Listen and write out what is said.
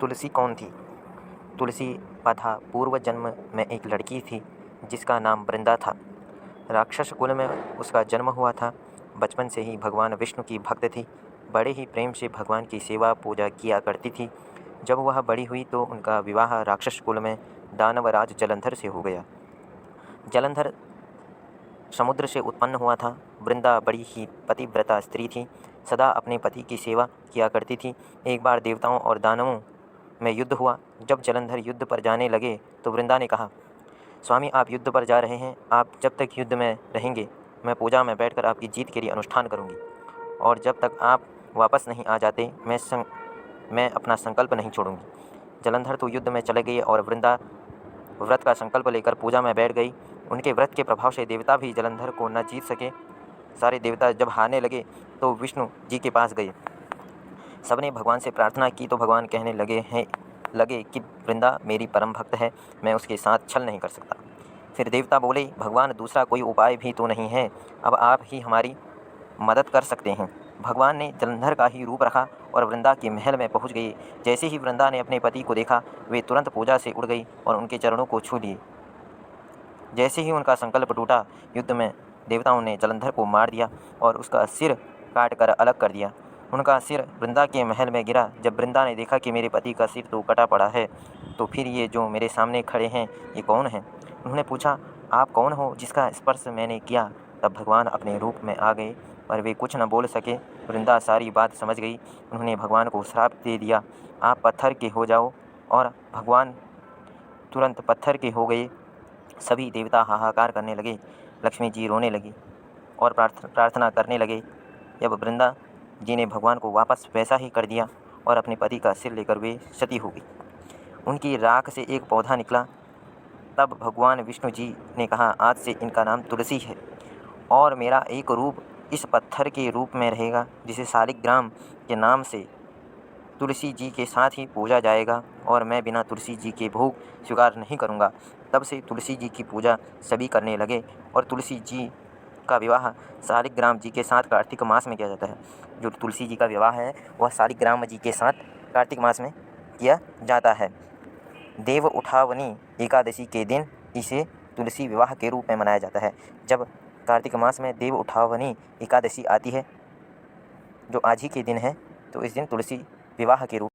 तुलसी कौन थी? तुलसी पथा पूर्व जन्म में एक लड़की थी जिसका नाम वृंदा था। राक्षस कुल में उसका जन्म हुआ था। बचपन से ही भगवान विष्णु की भक्त थी। बड़े ही प्रेम से भगवान की सेवा पूजा किया करती थी। जब वह बड़ी हुई तो उनका विवाह राक्षस कुल में दानवराज जलंधर से हो गया। जलंधर समुद्र से उत्पन्न हुआ था। वृंदा बड़ी ही पतिव्रता स्त्री थी, सदा अपने पति की सेवा किया करती थी। एक बार देवताओं और दानवों में युद्ध हुआ। जब जलंधर युद्ध पर जाने लगे तो वृंदा ने कहा, स्वामी आप युद्ध पर जा रहे हैं, आप जब तक युद्ध में रहेंगे मैं पूजा में बैठकर आपकी जीत के लिए अनुष्ठान करूंगी, और जब तक आप वापस नहीं आ जाते मैं अपना संकल्प नहीं छोड़ूंगी। जलंधर तो युद्ध में चले गए और वृंदा व्रत का संकल्प लेकर पूजा में बैठ गई। उनके व्रत के प्रभाव से देवता भी जलंधर को न जीत सके। सारे देवता जब हारने लगे तो विष्णु जी के पास गए। सबने भगवान से प्रार्थना की तो भगवान कहने लगे कि वृंदा मेरी परम भक्त है, मैं उसके साथ छल नहीं कर सकता। फिर देवता बोले, भगवान दूसरा कोई उपाय भी तो नहीं है, अब आप ही हमारी मदद कर सकते हैं। भगवान ने जलंधर का ही रूप रखा और वृंदा के महल में पहुंच गए। जैसे ही वृंदा ने अपने पति को देखा वे तुरंत पूजा से उड़ गई और उनके चरणों को छू लिए। जैसे ही उनका संकल्प टूटा, युद्ध में देवताओं ने जलंधर को मार दिया और उसका सिर काट कर अलग कर दिया। उनका सिर वृंदा के महल में गिरा। जब वृंदा ने देखा कि मेरे पति का सिर तो कटा पड़ा है, तो फिर ये जो मेरे सामने खड़े हैं ये कौन हैं? उन्होंने पूछा, आप कौन हो जिसका स्पर्श मैंने किया? तब भगवान अपने रूप में आ गए पर वे कुछ न बोल सके। वृंदा सारी बात समझ गई। उन्होंने भगवान को श्राप दे दिया, आप पत्थर के हो जाओ, और भगवान तुरंत पत्थर के हो गए। सभी देवता हाहाकार करने लगे। लक्ष्मी जी रोने लगी और प्रार्थना करने लगे। जब वृंदा जी ने भगवान को वापस वैसा ही कर दिया और अपने पति का सिर लेकर वे सती हो गई। उनकी राख से एक पौधा निकला। तब भगवान विष्णु जी ने कहा, आज से इनका नाम तुलसी है और मेरा एक रूप इस पत्थर के रूप में रहेगा जिसे शालिग्राम के नाम से तुलसी जी के साथ ही पूजा जाएगा, और मैं बिना तुलसी जी के भोग स्वीकार नहीं करूँगा। तब से तुलसी जी की पूजा सभी करने लगे और तुलसी जी का विवाह शालिग्राम जी के साथ कार्तिक मास में किया जाता है। जो तुलसी जी का विवाह है वह शालिग्राम जी के साथ कार्तिक मास में किया जाता है। देव उठावनी एकादशी के दिन इसे तुलसी विवाह के रूप में मनाया जाता है। जब कार्तिक मास में देव उठावनी एकादशी आती है, जो आज ही के दिन है, तो इस दिन तुलसी विवाह के रूप